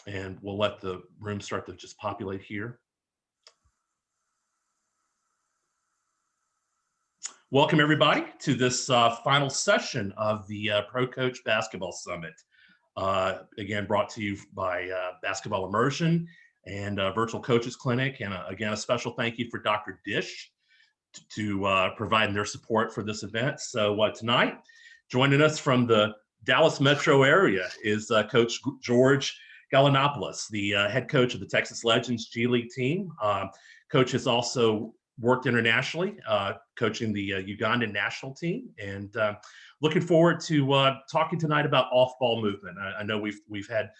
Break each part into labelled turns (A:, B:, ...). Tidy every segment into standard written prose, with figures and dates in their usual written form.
A: And we'll let the room start to just populate here. Welcome, everybody, to this final session of the Pro Coach Basketball Summit. Again, brought to you by Basketball Immersion and Virtual Coaches Clinic. And again, a special thank you for Dr. Dish to providing their support for this event. So tonight, joining us from the Dallas metro area is Coach George Galanopoulos, the head coach of the Texas Legends G League team. Coach has also worked internationally, coaching the Ugandan national team, and looking forward to talking tonight about off-ball movement. I know we've had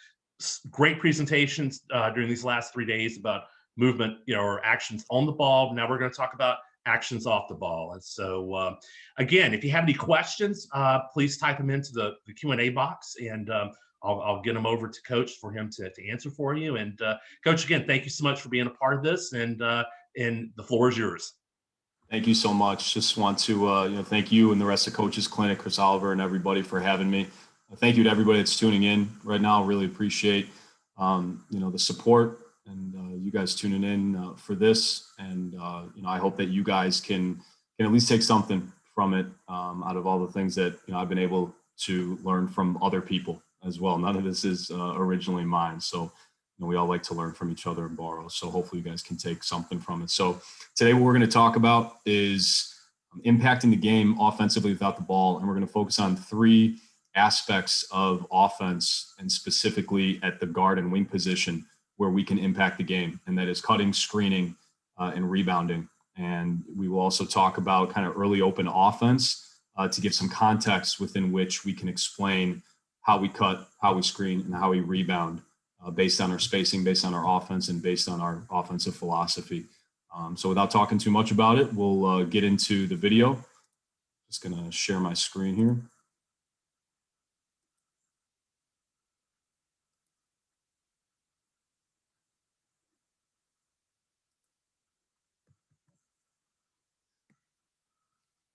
A: great presentations during these last 3 days about movement, or actions on the ball. Now we're going to talk about actions off the ball. And so, again, if you have any questions, please type them into the Q&A box, and I'll get them over to Coach for him to answer for you. And Coach, again, thank you so much for being a part of this, and the floor is yours.
B: Thank you so much. Just want to thank you and the rest of Coaches Clinic, Chris Oliver, and everybody for having me. Thank you to everybody that's tuning in right now. Really appreciate the support and you guys tuning in for this. And I hope that you guys can at least take something from it out of all the things that I've been able to learn from other people as well. None of this is originally mine. So we all like to learn from each other and borrow. So hopefully you guys can take something from it. So today what we're going to talk about is impacting the game offensively without the ball. And we're going to focus on 3 aspects of offense, and specifically at the guard and wing position where we can impact the game. And that is cutting, screening, and rebounding. And we will also talk about kind of early open offense to give some context within which we can explain how we cut, how we screen, and how we rebound based on our spacing, based on our offense, and based on our offensive philosophy. So without talking too much about it, we'll get into the video. Just going to share my screen here.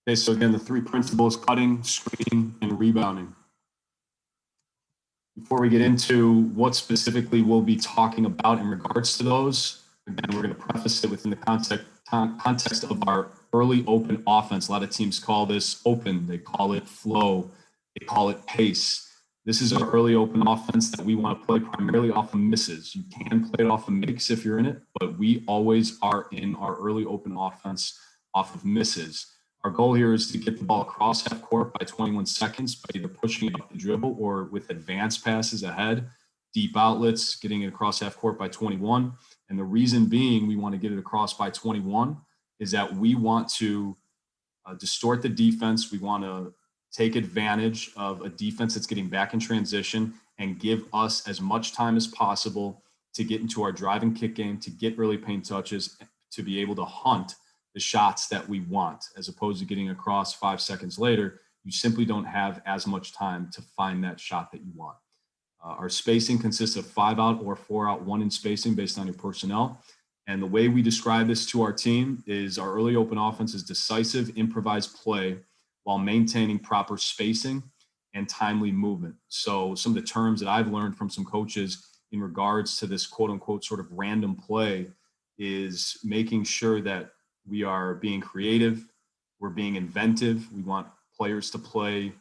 B: Okay, so again, the 3 principles: cutting, screening, and rebounding. Before we get into what specifically we'll be talking about in regards to those, again, we're going to preface it within the context of our early open offense. A lot of teams call this open, they call it flow, they call it pace. This is our early open offense that we want to play primarily off of misses. You can play it off of makes if you're in it, but we always are in our early open offense off of misses. Our goal here is to get the ball across half court by 21 seconds by either pushing it up the dribble or with advanced passes ahead, deep outlets, getting it across half court by 21. And the reason being we want to get it across by 21 is that we want to distort the defense. We want to take advantage of a defense that's getting back in transition and give us as much time as possible to get into our drive and kick game, to get early paint touches, to be able to hunt the shots that we want, as opposed to getting across 5 seconds later. You simply don't have as much time to find that shot that you want. Our spacing consists of 5 out or 4 out, 1 in spacing based on your personnel. And the way we describe this to our team is our early open offense is decisive, improvised play while maintaining proper spacing and timely movement. So some of the terms that I've learned from some coaches in regards to this quote unquote sort of random play is making sure that we are being creative, we're being inventive. We want players to play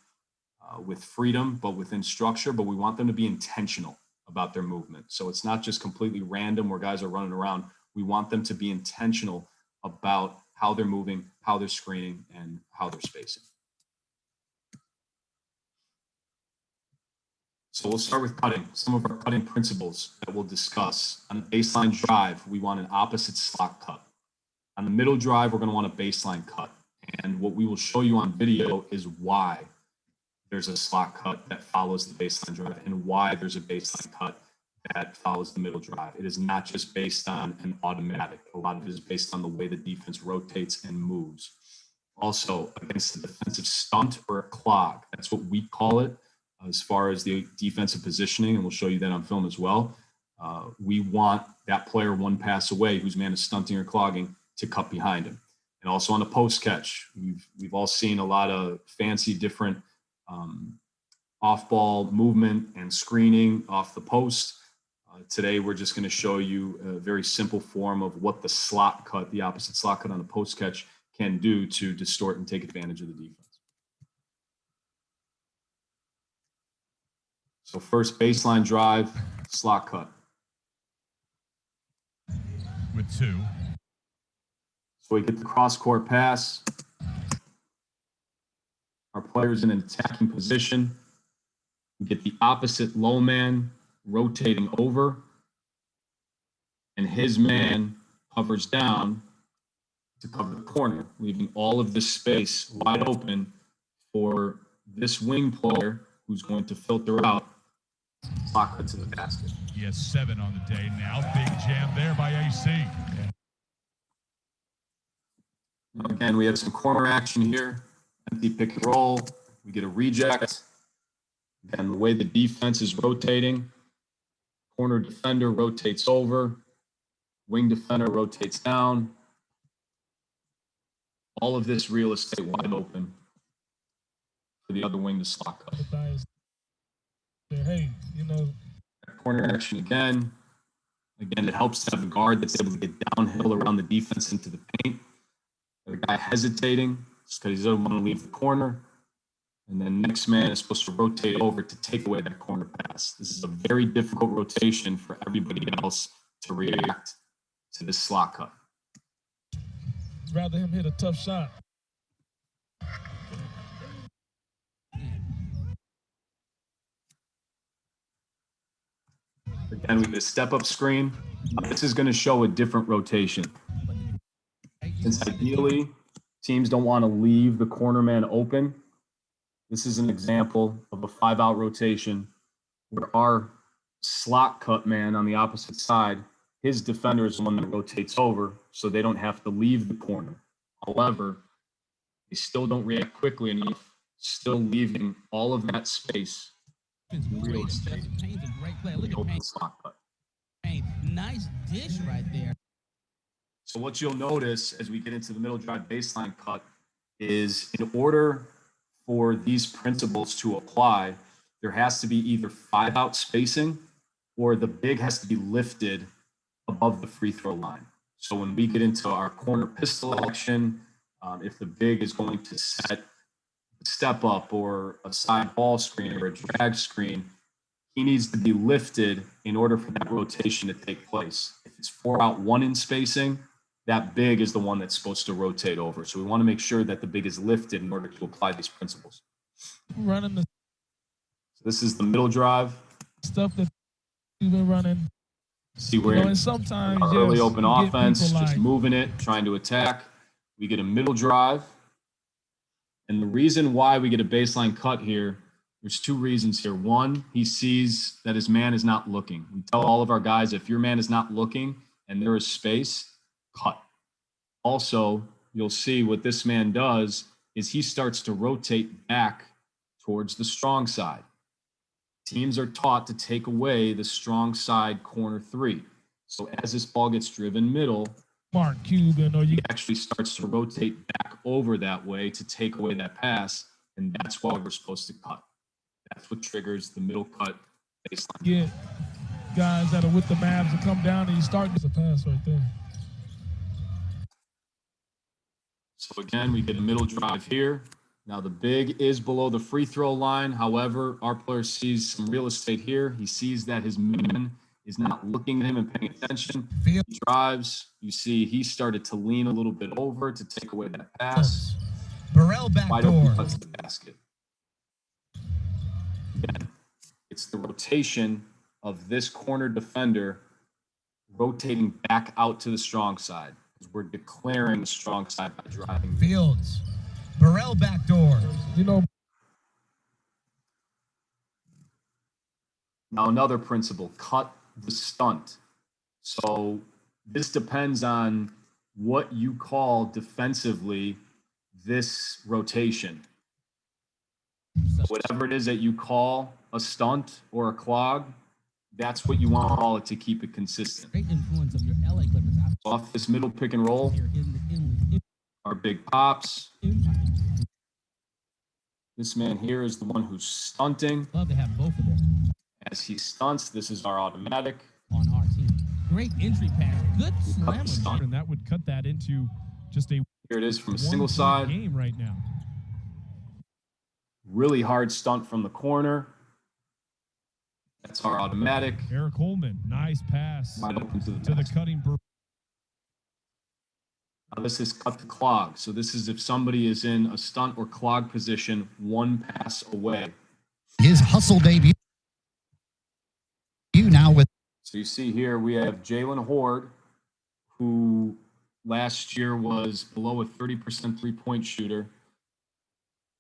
B: with freedom, but within structure, but we want them to be intentional about their movement. So it's not just completely random where guys are running around. We want them to be intentional about how they're moving, how they're screening, and how they're spacing. So we'll start with cutting. Some of our cutting principles that we'll discuss. On the baseline drive, we want an opposite slot cut. On the middle drive, we're going to want a baseline cut. And what we will show you on video is why there's a slot cut that follows the baseline drive and why there's a baseline cut that follows the middle drive. It is not just based on an automatic. A lot of it is based on the way the defense rotates and moves. Also, against the defensive stunt or a clog, that's what we call it as far as the defensive positioning, and we'll show you that on film as well. We want that player 1 pass away whose man is stunting or clogging to cut behind him. And also on the post catch, we've all seen a lot of fancy different off-ball movement and screening off the post. Today, we're just going to show you a very simple form of what the slot cut, the opposite slot cut on the post catch, can do to distort and take advantage of the defense. So first, baseline drive, slot cut.
C: With 2.
B: So we get the cross-court pass. Our player's in an attacking position. We get the opposite low man rotating over. And his man hovers down to cover the corner, leaving all of this space wide open for this wing player who's going to filter out slot cut to the basket.
C: He has 7 on the day now. Big jam there by AC.
B: Again, we have some corner action here. Empty pick and roll. We get a reject. Again, the way the defense is rotating, corner defender rotates over, wing defender rotates down. All of this real estate wide open for the other wing to slot cut.
D: Hey,
B: Corner action again. Again, it helps to have a guard that's able to get downhill around the defense into the paint. The guy hesitating just because he doesn't want to leave the corner. And then next man is supposed to rotate over to take away that corner pass. This is a very difficult rotation for everybody else to react to this slot cut.
D: rather him hit a tough shot.
B: Again, we get a step-up screen. This is going to show a different rotation. Since ideally, teams don't want to leave the corner man open, this is an example of a 5-out rotation where our slot cut man on the opposite side, his defender is the one that rotates over, so they don't have to leave the corner. However, they still don't react quickly enough, still leaving all of that space. Real estate. Open slot cut.
E: Nice dish right there.
B: So what you'll notice as we get into the middle drive baseline cut is in order for these principles to apply, there has to be either 5-out spacing or the big has to be lifted above the free throw line. So when we get into our corner pistol action, if the big is going to set a step up or a side ball screen or a drag screen, he needs to be lifted in order for that rotation to take place. If it's 4-out 1-in spacing, that big is the one that's supposed to rotate over. So we want to make sure that the big is lifted in order to apply these principles.
D: Running the
B: So this is the middle drive.
D: stuff that we've been running.
B: See where
D: And sometimes
B: our early
D: yes,
B: open
D: you get
B: offense,
D: people
B: just
D: like,
B: moving it, trying to attack. We get a middle drive. And the reason why we get a baseline cut here, there's 2 reasons here. One, he sees that his man is not looking. We tell all of our guys, if your man is not looking and there is space, cut. Also, you'll see what this man does is he starts to rotate back towards the strong side. Teams are taught to take away the strong side corner 3. So as this ball gets driven middle,
D: Mark Cuban, or you
B: he actually starts to rotate back over that way to take away that pass, and that's why we're supposed to cut. That's what triggers the middle cut baseline.
D: get guys that are with the Mavs to come down and you start this a pass right there.
B: So again, we get a middle drive here. Now the big is below the free throw line. However, our player sees some real estate here. He sees that his man is not looking at him and paying attention. He drives. You see he started to lean a little bit over to take away that pass.
E: Burrell back
B: Wide open
E: door.
B: cut to the basket. Again, it's the rotation of this corner defender rotating back out to the strong side. We're declaring the strong side by driving.
E: Fields. Burrell back door.
D: You know,
B: Now another principle, cut the stunt. So this depends on what you call defensively this rotation. Whatever it is that you call a stunt or a clog, that's what you want to call it to keep it consistent.
E: Great influence of your LA Clippers.
B: Off this middle pick and roll,
E: Here in
B: our big pops.
E: impact.
B: This man here is the one who's stunting.
E: Love to have both of them.
B: As he stunts, this is our automatic.
E: great entry pass. Good slam.
B: stunt.
D: And that would cut that into just a
B: Here it is from a
D: 1-point
B: single side.
D: game right now.
B: Really hard stunt from the corner. That's our automatic.
D: Eric Holman, nice pass
B: Wide open to the
D: to the
B: basket.
D: cutting.
B: Now this is cut to clog. So this is if somebody is in a stunt or clog position, one pass away.
E: His hustle debut. You now with
B: So you see here we have Jalen Horde, who last year was below a 30% three-point shooter.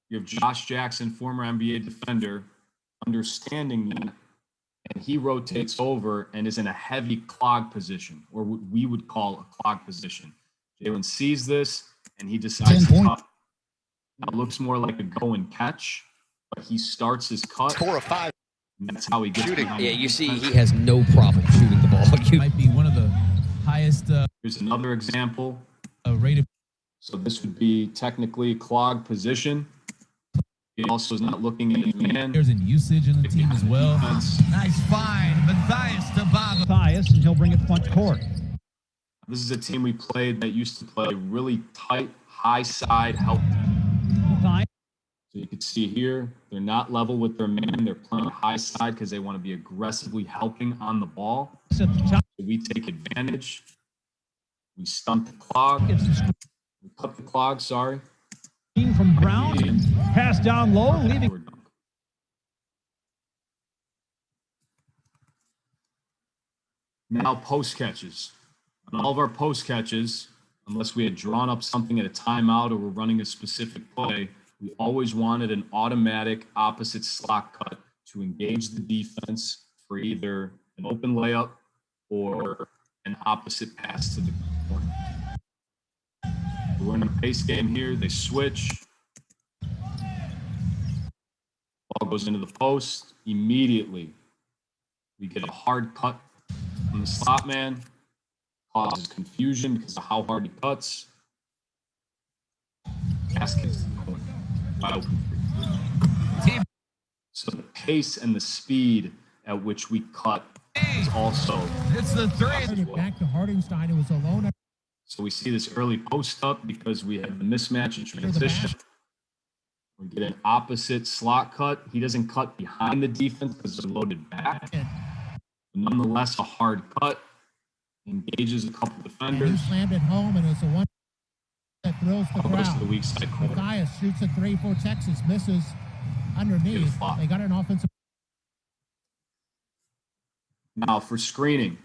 B: You have Josh Jackson, former NBA defender, understanding that, and he rotates over and is in a heavy clog position, or what we would call a clog position. Jalen sees this, and he decides to
E: 10
B: cut. Now, it looks more like a go and catch, but he starts his cut.
F: 4 or 5
B: And that's how he gets
F: shooting.
B: behind
F: Yeah,
B: the
F: you see,
B: defense.
F: he has no problem shooting the ball. You
E: might be one of the highest
B: Here's another example.
E: rated.
B: So this would be technically clog position. He also is not looking at his man.
E: There's in usage in the team as well.
B: Defense.
E: Nice find, Matthias to Bob.
G: Matthias, and he'll bring it front court.
B: This is a team we played that used to play really tight, high side help.
G: Matthias,
B: So you can see here, they're not level with their man. They're playing high side because they want to be aggressively helping on the ball.
G: at the top,
B: So we take advantage. We stunt the clog.
G: gets the
B: We cut the clog, sorry.
G: screen from Brown. Pass down low, leaving.
B: We're done. Now post catches. On all of our post catches, unless we had drawn up something at a timeout or we're running a specific play, we always wanted an automatic opposite slot cut to engage the defense for either an open layup or an opposite pass to the corner. We're in a pace game here. They switch. Ball goes into the post. Immediately, we get a hard cut from the slot man. Causes confusion because of how hard he cuts. Basket is the corner. Wide open three. So the pace and the speed at which we cut is also
E: It's the three.
B: as well.
H: Back to Hardenstein, who was alone.
B: So we see this early post up because we have the mismatch in transition. We get an opposite slot cut. He doesn't cut behind the defense because they're loaded back. But nonetheless, a hard cut. Engages a couple
H: And
B: defenders.
H: he slammed it home, and it's a one that thrills the
B: Goes to the
H: crowd.
B: weak side corner.
H: Matthias shoots a three for Texas, misses underneath.
B: Get a flop.
H: They got an offensive.
B: Now for screening,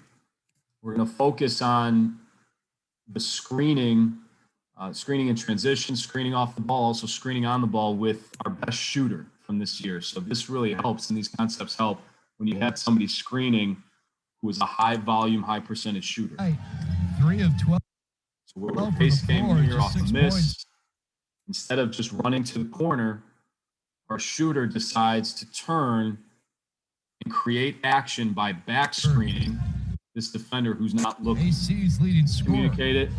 B: we're going to focus on the screening in transition, screening off the ball, also screening on the ball with our best shooter from this year. So this really helps, and these concepts help when you have somebody screening who is a high volume, high percentage shooter.
E: 3 of 12.
B: So we're
E: 12
B: in a
E: from
B: pace
E: the
B: game
E: floor,
B: here
E: just
B: off a
E: 6
B: miss.
E: points.
B: Instead of just running to the corner, our shooter decides to turn and create action by back screening this defender who's not looking.
E: AC's leading scorer.
B: Communicate it.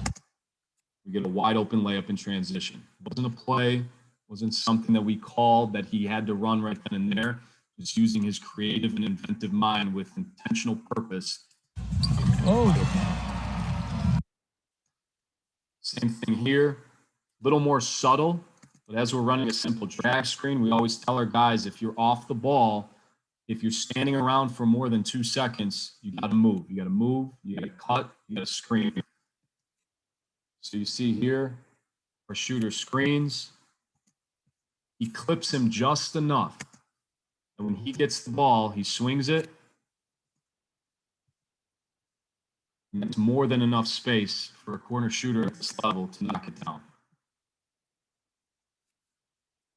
B: We get a wide open layup in transition. Wasn't a play, wasn't something that we called that he had to run right then and there. Just using his creative and inventive mind with intentional purpose.
E: Oh,
B: Same thing here. A little more subtle, but as we're running a simple drag screen, we always tell our guys, if you're off the ball, if you're standing around for more than 2 seconds, you got to move. You got to move, you got to cut, you got to screen. So you see here, our shooter screens. He clips him just enough. And when he gets the ball, he swings it. And that's more than enough space for a corner shooter at this level to knock it down.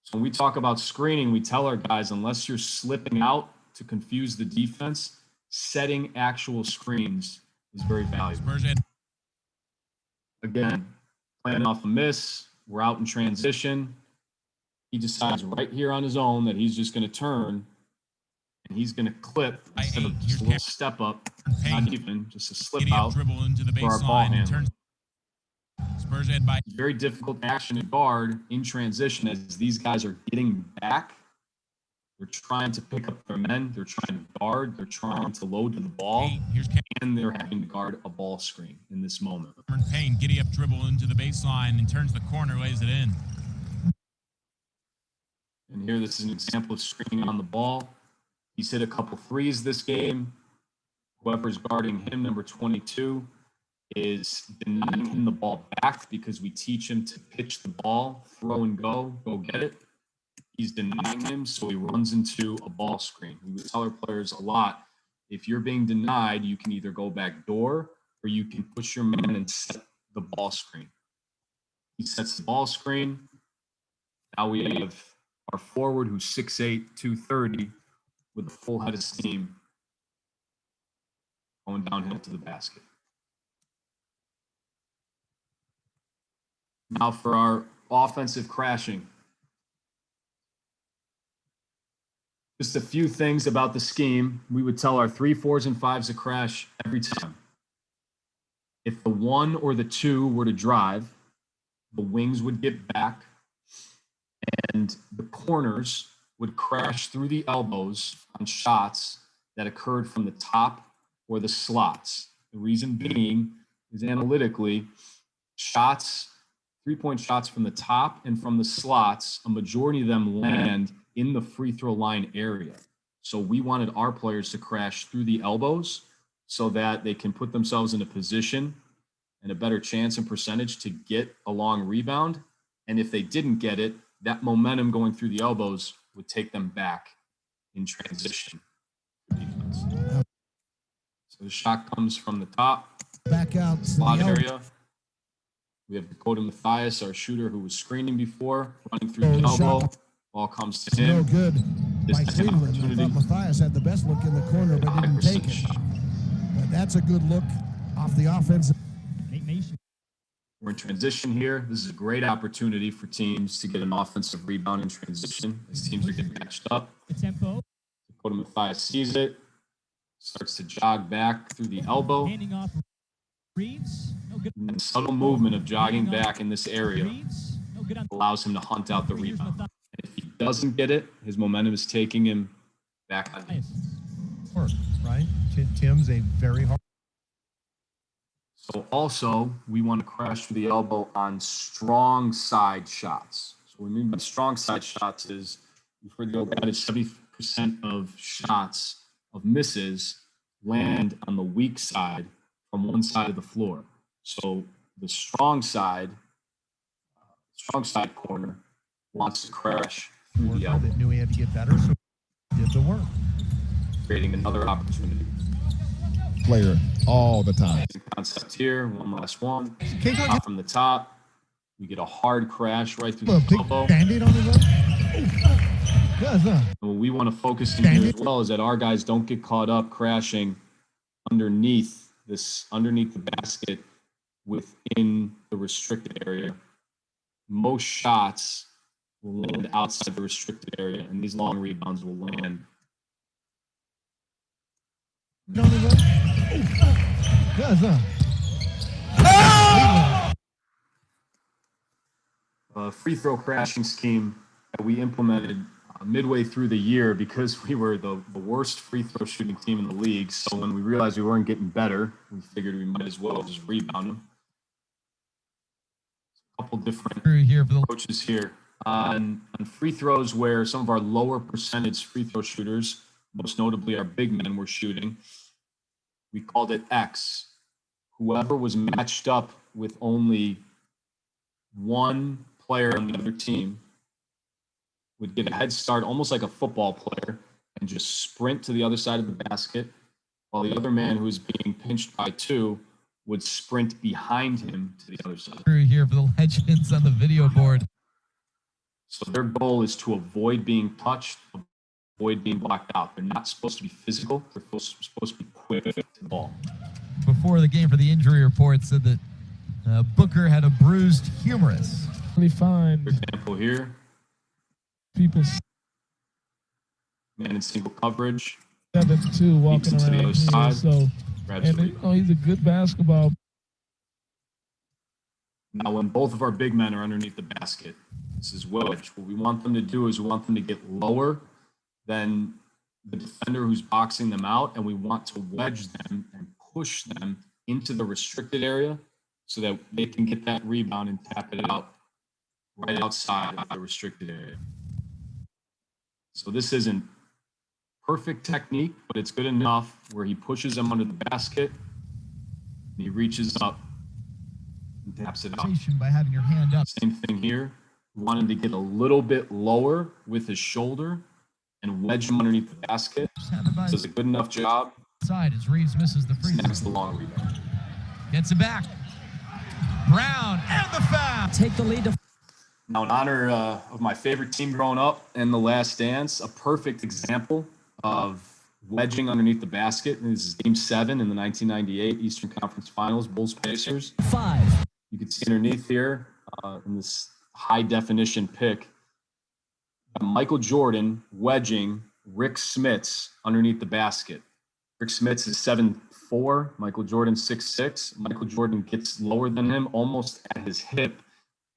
B: So when we talk about screening, we tell our guys, unless you're slipping out to confuse the defense, setting actual screens is very valuable. Again, playing off a miss, we're out in transition. He decides right here on his own that he's just going to turn and he's going to clip instead of just a little step up, not even, just a slip out
C: dribble into the
B: for our ball
C: baseline and
B: handler.
C: turns. Spurs ed by
B: Very difficult action to guard in transition as these guys are getting back They're trying to pick up their men. They're trying to guard. They're trying to load to the ball.
C: Here's
B: And they're having to guard a ball screen in this moment.
C: Cameron Payne, giddy up dribble into the baseline and turns the corner, lays it in.
B: And here, this is an example of screening on the ball. He's hit a couple threes this game. Whoever's guarding him, number 22, is denying him the ball back because we teach him to pitch the ball, throw and go get it. He's denying him, so he runs into a ball screen. We would tell our players a lot, if you're being denied, you can either go back door or you can push your man and set the ball screen. He sets the ball screen. Now we have our forward who's 6'8", 230 with a full head of steam going downhill to the basket. Now for our offensive crashing. Just a few things about the scheme. We would tell our 3, 4s, and 5s to crash every time. If the 1 or the 2 were to drive, the wings would get back and the corners would crash through the elbows on shots that occurred from the top or the slots. The reason being is analytically, shots, 3-point shots from the top and from the slots, a majority of them land in the free throw line area. So we wanted our players to crash through the elbows so that they can put themselves in a position and a better chance and percentage to get a long rebound. And if they didn't get it, that momentum going through the elbows would take them back in transition. So the shot comes from the top,
H: Back out.
B: slot area. We have Dakota Mathias, our shooter who was screening before, running through the elbow. Ball comes to him.
H: No good
B: This
H: by
B: second
H: Cleveland. I
B: opportunity.
H: thought Mathias had the best look in the corner, but
B: High
H: didn't take
B: percentage
H: it.
B: shot.
H: But that's a good look off the offense.
B: We're in transition here. This is a great opportunity for teams to get an offensive rebound in transition as teams are getting matched up.
G: Tempo.
B: Dakota Mathias sees it, starts to jog back through the elbow.
G: Handing off Reeves. No good.
B: And subtle movement of jogging back in this area
G: Reeves. No good on
B: allows him to hunt out the rebound. And if he doesn't get it, his momentum is taking him back on the
E: Work, right? Tim's a very hard.
B: So also, we want to crash through the elbow on strong side shots. So what we mean by strong side shots is, we've heard the old adage, 70% of shots, of misses, land on the weak side from one side of the floor. So the strong side corner wants to crash through the elbow,
E: That knew he had to get better, so he did the work.
B: creating another opportunity.
I: Player all the time.
B: Concept here, one last one.
E: Can't go
B: Top from the top. We get a hard crash right through
H: A
B: the
H: big
B: elbow.
H: Band-Aid on his leg. Yes,
B: And what we want to focus in here as well is that our guys don't get caught up crashing underneath the basket within the restricted area. Most shots will land outside the restricted area, and these long rebounds will land.
H: on his leg. Yes,
B: A free throw crashing scheme that we implemented midway through the year because we were the worst free throw shooting team in the league. So when we realized we weren't getting better, we figured we might as well just rebound them. A couple different
E: Here for the
B: approaches here. On free throws where some of our lower percentage free throw shooters, most notably our big men, were shooting, we called it X. Whoever was matched up with only one player on the other team would get a head start, almost like a football player, and just sprint to the other side of the basket, while the other man who was being pinched by two would sprint behind him to the other side.
E: here for the legends on the video board.
B: So their goal is to avoid being touched, avoid being blocked out. They're not supposed to be physical. They're supposed to be quick to the ball.
E: Before the game, for the injury report, said that Booker had a bruised humerus.
D: Really find
B: For example, here,
D: people
B: man in single coverage,
D: 7'2" walking
B: Keeps it to the
D: around
B: other
D: here.
B: side.
D: So,
B: grabs
D: and
B: the
D: you
B: rebound.
D: know, he's a good basketball.
B: Now, when both of our big men are underneath the basket, this is wedge. What we want them to do is we want them to get lower then the defender who's boxing them out, and we want to wedge them and push them into the restricted area so that they can get that rebound and tap it out right outside of the restricted area. So this isn't perfect technique, but it's good enough where he pushes them under the basket and he reaches up and taps it out.
E: By having your hand up.
B: Same thing here. Wanted to get a little bit lower with his shoulder and wedge him underneath the basket. Does a good enough job.
E: Side as Reeves misses the free
B: Snags
E: throw.
B: the long rebound.
E: Gets it back. Brown and the foul.
G: Take the lead to
B: Now, in honor of my favorite team growing up and The Last Dance, a perfect example of wedging underneath the basket. And this is Game 7 in the 1998 Eastern Conference Finals, Bulls-Pacers.
G: 5.
B: You can see underneath here in this high-definition pic, Michael Jordan wedging Rick Smits underneath the basket. Rick Smits is 7'4", Michael Jordan 6'6". Michael Jordan gets lower than him, almost at his hip,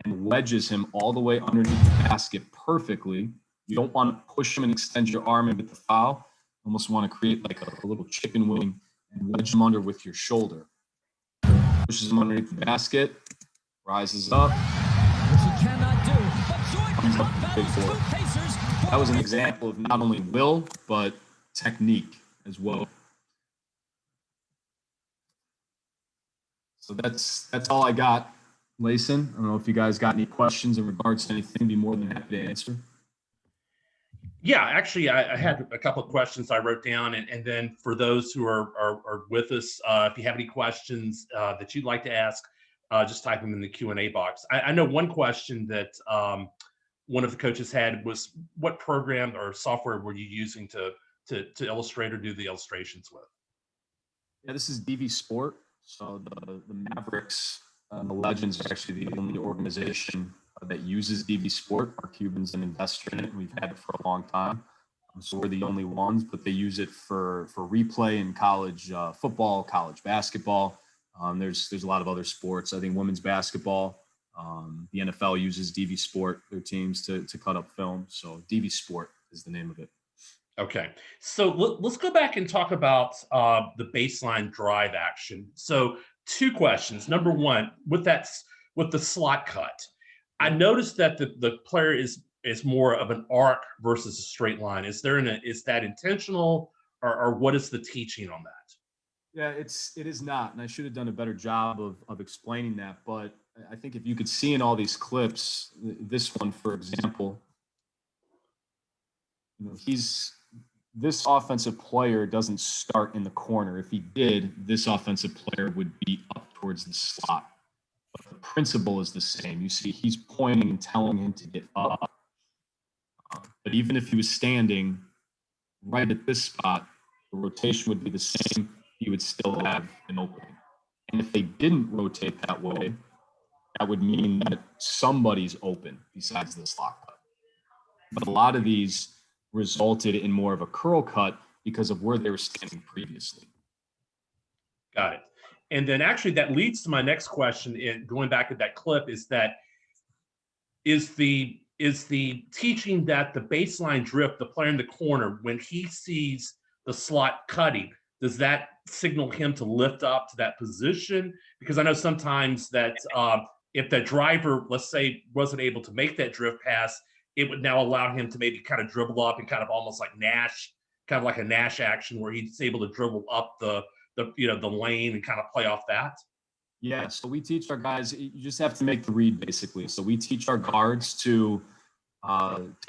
B: and wedges him all the way underneath the basket perfectly. You don't want to push him and extend your arm and get the foul. You almost want to create like a little chicken wing and wedge him under with your shoulder. Pushes him underneath the basket, rises up.
G: Which he cannot do. But Jordan
B: Big
G: battles
B: four.
G: two Pacers.
B: That was an example of not only will, but technique as well. So that's all I got, Layson. I don't know if you guys got any questions in regards to anything. Be more than happy to answer.
A: Yeah, actually, I had a couple of questions I wrote down, and then for those who are with us, if you have any questions that you'd like to ask, just type them in the Q&A box. I know one question that one of the coaches had was, what program or software were you using to illustrate or do the illustrations with?
B: Yeah, this is DV Sport. So the Mavericks and the Legends are actually the only organization that uses DV Sport. Our Cubans an investor in it. We've had it for a long time. So we're the only ones, but they use it for replay in college football, college basketball. There's a lot of other sports. I think women's basketball, the NFL uses DV Sport, their teams to cut up film. So DV Sport is the name of it.
A: Okay, so let's go back and talk about the baseline drive action. So 2 questions. Number one, with the slot cut, I noticed that the player is more of an arc versus a straight line. Is that intentional, or what is the teaching on that?
B: Yeah, it is not, and I should have done a better job of explaining that. But I think if you could see in all these clips, this one, for example, this offensive player doesn't start in the corner. If he did, this offensive player would be up towards the slot. But the principle is the same. You see, he's pointing and telling him to get up. But even if he was standing right at this spot, the rotation would be the same. He would still have an opening. And if they didn't rotate that way, that would mean that somebody's open besides the slot cut. But a lot of these resulted in more of a curl cut because of where they were standing previously.
A: Got it. And then actually that leads to my next question, in going back to that clip, is the teaching that the baseline drift, the player in the corner, when he sees the slot cutting, does that signal him to lift up to that position? Because I know sometimes that if the driver, let's say, wasn't able to make that drift pass, it would now allow him to maybe kind of dribble up and kind of almost like Nash, kind of like a Nash action where he's able to dribble up the lane and kind of play off that.
B: Yeah, so we teach our guys, you just have to make the read basically. So we teach our guards to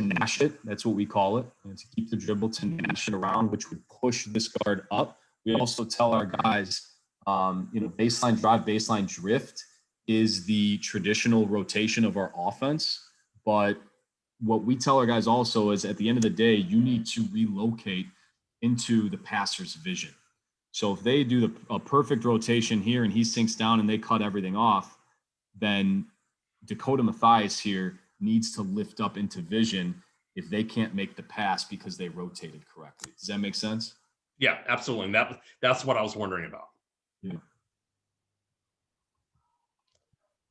B: Nash it, that's what we call it, and to keep the dribble, to Nash it around, which would push this guard up. We also tell our guys, baseline drive, baseline drift is the traditional rotation of our offense. But what we tell our guys also is at the end of the day, you need to relocate into the passer's vision. So if they do a perfect rotation here and he sinks down and they cut everything off, then Dakota Mathias here needs to lift up into vision if they can't make the pass because they rotated correctly. Does that make sense?
A: Yeah, absolutely. That's what I was wondering about.
B: Yeah.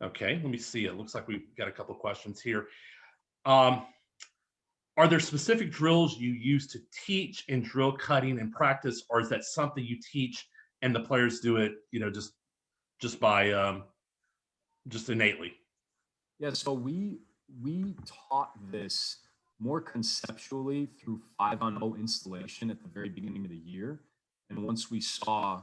A: Okay, let me see. It looks like we've got a couple of questions here. are there specific drills you use to teach and drill cutting in practice, or is that something you teach and the players do it, just by just innately?
B: Yeah, so we taught this more conceptually through 5-on-0 installation at the very beginning of the year. And once we saw,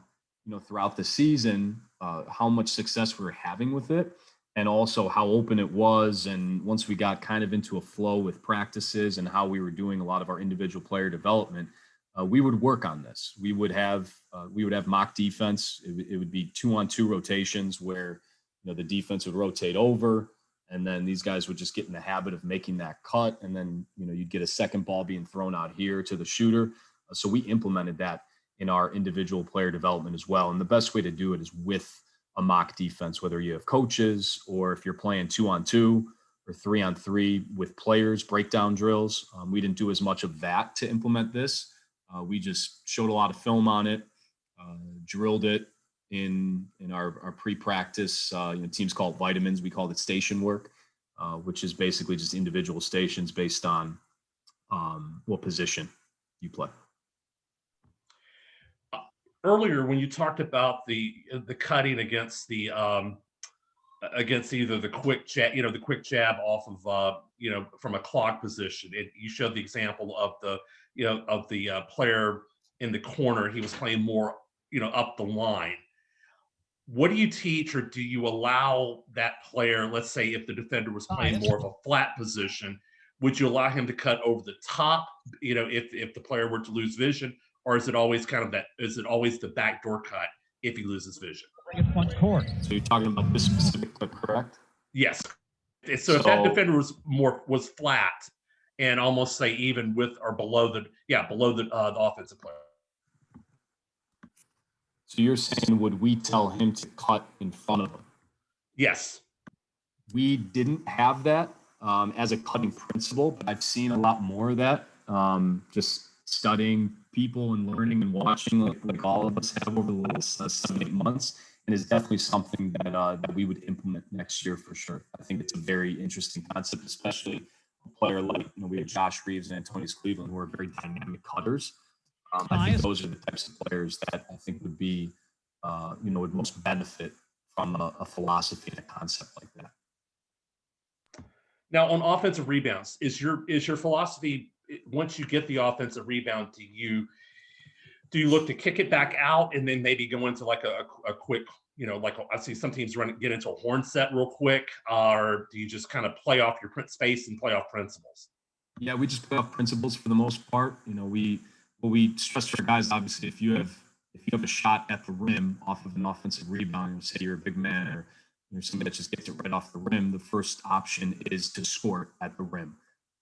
B: throughout the season, how much success we were having with it, and also how open it was. And once we got kind of into a flow with practices and how we were doing a lot of our individual player development, we would work on this. We would have mock defense. It would be 2-on-2 rotations where the defense would rotate over, and then these guys would just get in the habit of making that cut, and then you'd get a second ball being thrown out here to the shooter. So we implemented that in our individual player development as well. And the best way to do it is with a mock defense, whether you have coaches or if you're playing 2-on-2 or 3-on-3 with players, breakdown drills. We didn't do as much of that to implement this. We just showed a lot of film on it, drilled it in our pre-practice. Teams call it vitamins. We called it station work, which is basically just individual stations based on what position you play.
A: Earlier, when you talked about the cutting against the against either the quick jab off of from a clock position, you showed the example of the player in the corner. He was playing more up the line. What do you teach, or do you allow that player, let's say if the defender was playing more of a flat position, would you allow him to cut over the top, if the player were to lose vision, or is it always the backdoor cut if he loses vision?
B: So you're talking about this specific clip, correct?
A: Yes. So if that defender was flat and almost say even with or below the offensive player.
B: So you're saying, would we tell him to cut in front of him?
A: Yes.
B: We didn't have that as a cutting principle, but I've seen a lot more of that. Just studying people and learning and watching like all of us have over the last 7-8 months. And it's definitely something that we would implement next year for sure. I think it's a very interesting concept, especially a player like, we have Josh Reeves and Antonius Cleveland, who are very dynamic cutters. I think those are the types of players that I think would be, would most benefit from a philosophy and a concept like that.
A: Now, on offensive rebounds, is your philosophy, once you get the offensive rebound, do you look to kick it back out and then maybe go into like a quick, like I see some teams get into a horn set real quick, or do you just kind of play off your space and play off principles?
B: Yeah, we just play off principles for the most part. We stress to our guys, obviously, if you have a shot at the rim off of an offensive rebound, say you're a big man or you're somebody that just gets it right off the rim, the first option is to score at the rim.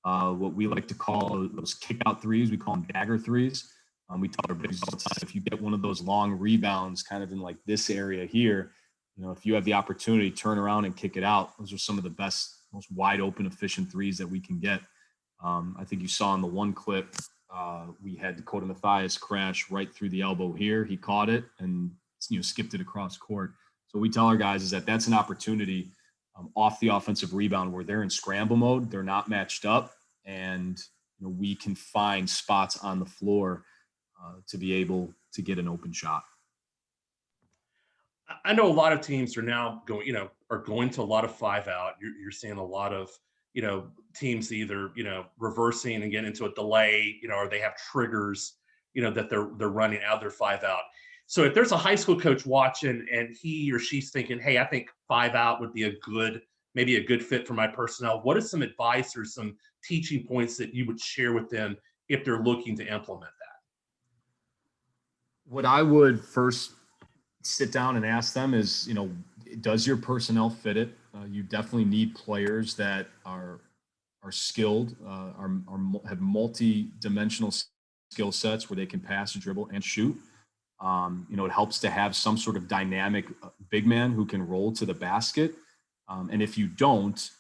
B: What we like to call those kick out threes, we call them dagger threes. We tell our bigs all the time, if you get one of those long rebounds kind of in like this area here, if you have the opportunity to turn around and kick it out, those are some of the best, most wide open, efficient threes that we can get. I think you saw in the one clip, we had Dakota Mathias crash right through the elbow here. He caught it and skipped it across court. So we tell our guys is that's an opportunity off the offensive rebound where they're in scramble mode, they're not matched up, and we can find spots on the floor to be able to get an open shot.
A: I know a lot of teams are now going to a lot of 5-out. You're seeing a lot of teams either reversing and get into a delay, or they have triggers that they're running out of their 5-out. So if there's a high school coach watching and he or she's thinking, hey, I think 5-out would be maybe a good fit for my personnel, what is some advice or some teaching points that you would share with them if they're looking to implement that?
B: What I would first sit down and ask them is, does your personnel fit it? You definitely need players that are skilled, have multi-dimensional skill sets where they can pass, dribble, and shoot. It helps to have some sort of dynamic big man who can roll to the basket. And if you don't,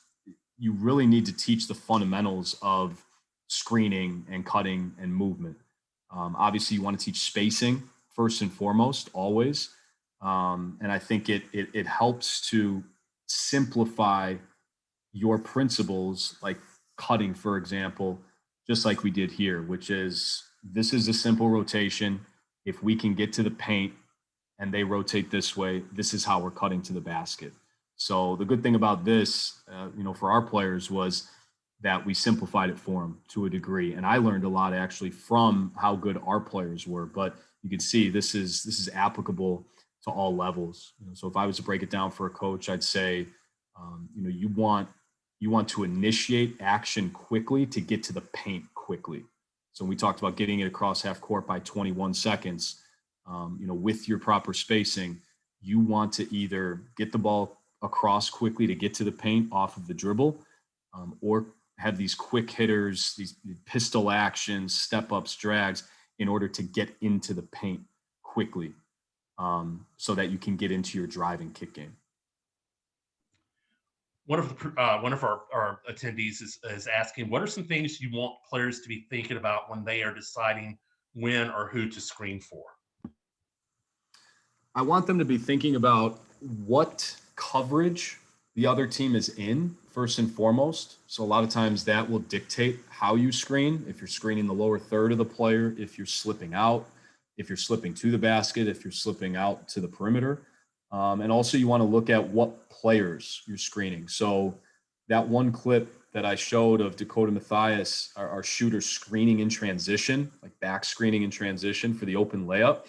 B: you really need to teach the fundamentals of screening and cutting and movement. Obviously, you want to teach spacing first and foremost, always. And I think it helps to simplify your principles, like cutting, for example, just like we did here, which is this is a simple rotation. If we can get to the paint and they rotate this way, this is how we're cutting to the basket. So the good thing about this, for our players was that we simplified it for them to a degree. And I learned a lot actually from how good our players were. But you can see this is applicable to all levels. So if I was to break it down for a coach, I'd say, you want to initiate action quickly to get to the paint quickly. So we talked about getting it across half court by 21 seconds. With your proper spacing, you want to either get the ball across quickly to get to the paint off of the dribble, or have these quick hitters, these pistol actions, step ups, drags in order to get into the paint quickly, so that you can get into your driving kick game.
A: One of our attendees is asking, what are some things you want players to be thinking about when they are deciding when or who to screen for?
B: I want them to be thinking about what coverage the other team is in first and foremost. So a lot of times that will dictate how you screen. If you're screening the lower third of the player, if you're slipping out, if you're slipping to the basket, if you're slipping out to the perimeter. And also you want to look at what players you're screening. So that one clip that I showed of Dakota Mathias, our shooter screening in transition, like back screening in transition for the open layup,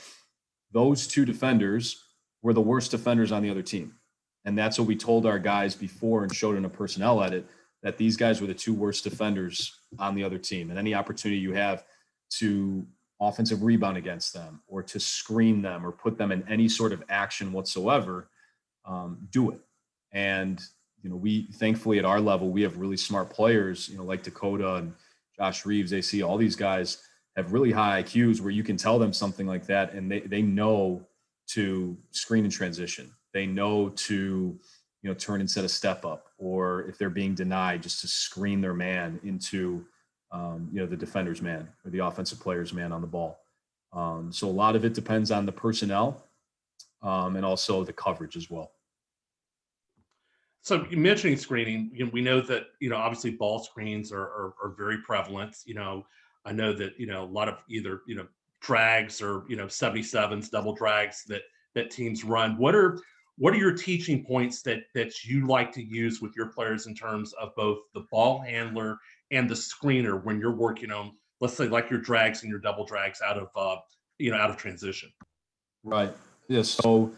B: those two defenders were the worst defenders on the other team. And that's what we told our guys before and showed in a personnel edit, that these guys were the two worst defenders on the other team. And any opportunity you have to offensive rebound against them or to screen them or put them in any sort of action whatsoever, do it. And, we thankfully at our level, we have really smart players, like Dakota and Josh Reeves, AC, all these guys have really high IQs where you can tell them something like that and they know to screen in transition. They know to, turn and set a step up, or if they're being denied, just to screen their man into, the defender's man or the offensive player's man on the ball. So a lot of it depends on the personnel, and also the coverage as well.
A: So you mentioning screening, we know that, obviously ball screens are very prevalent. I know that, a lot of either, drags or, 77s, double drags that teams run. What are your teaching points that you like to use with your players in terms of both the ball handler and the screener when you're working on, let's say, like your drags and your double drags out of transition?
B: Right. Yeah. So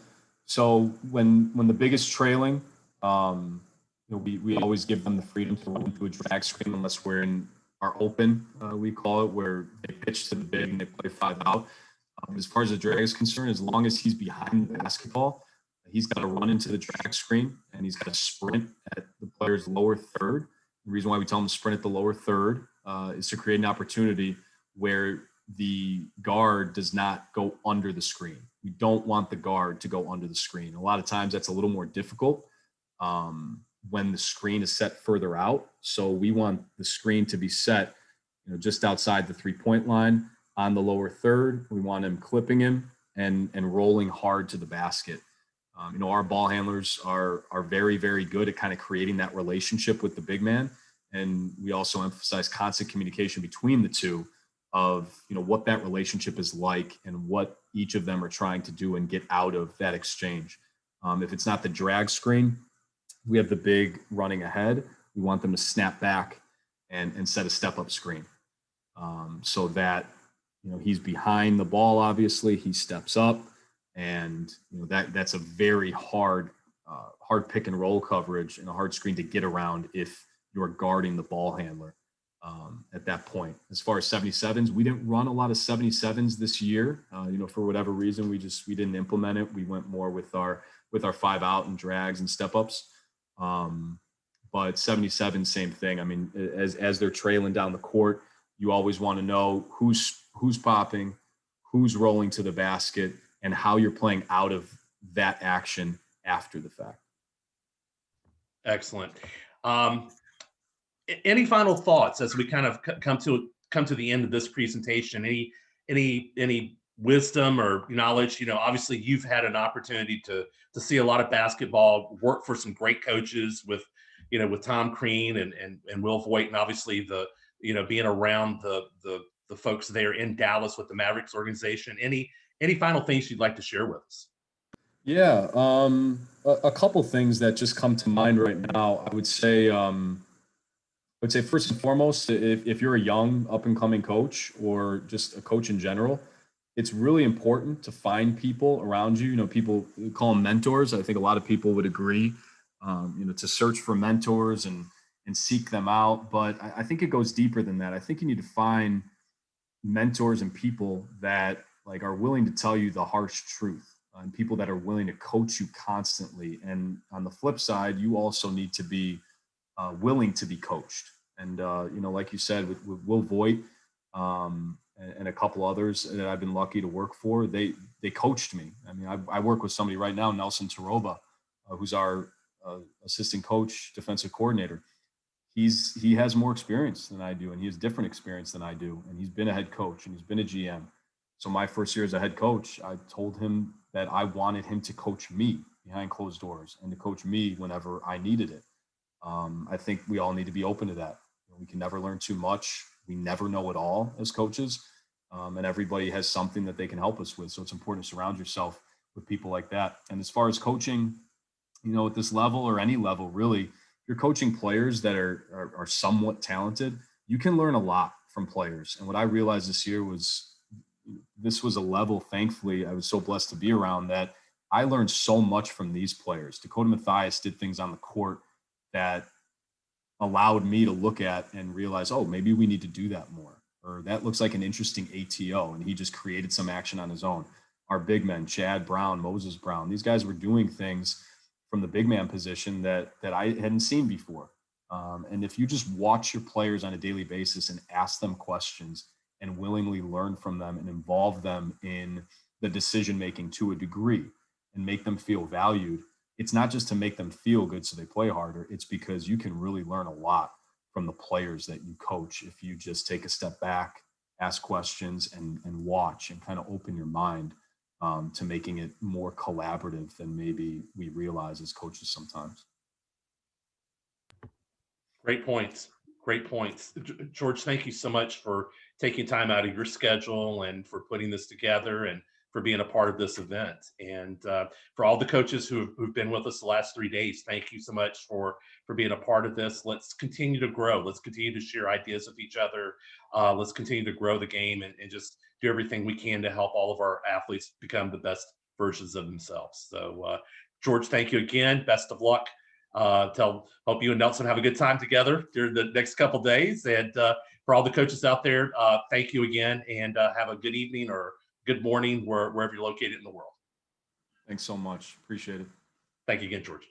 B: when the big is trailing, we always give them the freedom to run into a drag screen unless we're in our open, we call it, where they pitch to the big and they play 5 out. As far as the drag is concerned, as long as he's behind the basketball, he's got to run into the drag screen and he's got to sprint at the player's lower third. The reason why we tell him to sprint at the lower third is to create an opportunity where the guard does not go under the screen. We don't want the guard to go under the screen. A lot of times that's a little more difficult when the screen is set further out. So we want the screen to be set, just outside the 3-point line on the lower third. We want him clipping him and rolling hard to the basket. Our ball handlers are very, very good at kind of creating that relationship with the big man. And we also emphasize constant communication between the two of, what that relationship is like and what each of them are trying to do and get out of that exchange. If it's not the drag screen, we have the big running ahead. We want them to snap back and set a step up screen, so that, he's behind the ball. Obviously he steps up, and that's a very hard pick and roll coverage and a hard screen to get around if you're guarding the ball handler at that point. As far as 77s, we didn't run a lot of 77s this year. For whatever reason, we didn't implement it. We went more with our 5 out and drags and step ups. But 77, same thing. I mean, as they're trailing down the court, you always want to know who's popping, who's rolling to the basket, and how you're playing out of that action after the fact.
A: Excellent. Any final thoughts as we kind of come to the end of this presentation? Any wisdom or knowledge? Obviously you've had an opportunity to see a lot of basketball, work for some great coaches with Tom Crean and Will Voigt, and obviously the being around the folks there in Dallas with the Mavericks organization. Any final things you'd like to share with us?
B: Yeah, a couple things that just come to mind right now. I would say first and foremost, if you're a young up and coming coach or just a coach in general, it's really important to find people around you. People call them mentors. I think a lot of people would agree. To search for mentors and seek them out. But I think it goes deeper than that. I think you need to find mentors and people that are willing to tell you the harsh truth, and people that are willing to coach you constantly. And on the flip side, you also need to be willing to be coached. And like you said, with Will Voigt and a couple others that I've been lucky to work for, they coached me. I mean, I work with somebody right now, Nelson Taroba, who's our assistant coach, defensive coordinator. He has more experience than I do, and he has different experience than I do. And he's been a head coach and he's been a GM. So my first year as a head coach, I told him that I wanted him to coach me behind closed doors and to coach me whenever I needed it. I think we all need to be open to that. We can never learn too much. We never know it all as coaches. And everybody has something that they can help us with. So it's important to surround yourself with people like that. And as far as coaching, at this level or any level, really, if you're coaching players that are somewhat talented, you can learn a lot from players. And what I realized this year was this was a level, thankfully, I was so blessed to be around, that I learned so much from these players. Dakota Mathias did things on the court that allowed me to look at and realize, oh, maybe we need to do that more. Or that looks like an interesting ATO. And he just created some action on his own. Our big men, Chad Brown, Moses Brown, these guys were doing things from the big man position that I hadn't seen before. And if you just watch your players on a daily basis and ask them questions and willingly learn from them and involve them in the decision-making to a degree and make them feel valued, it's not just to make them feel good so they play harder. It's because you can really learn a lot from the players that you coach if you just take a step back, ask questions, and watch and kind of open your mind to making it more collaborative than maybe we realize as coaches sometimes.
A: Great points. Great points. George, thank you so much for taking time out of your schedule and for putting this together and for being a part of this event. And for all the coaches who've been with us the last 3 days, thank you so much for being a part of this. Let's continue to grow. Let's continue to share ideas with each other. Let's continue to grow the game and just do everything we can to help all of our athletes become the best versions of themselves. So George, thank you again. Best of luck. Hope you and Nelson have a good time together during the next couple of days. And for all the coaches out there, thank you again, and have a good evening or good morning wherever you're located in the world.
B: Thanks so much. Appreciate it.
A: Thank you again, George.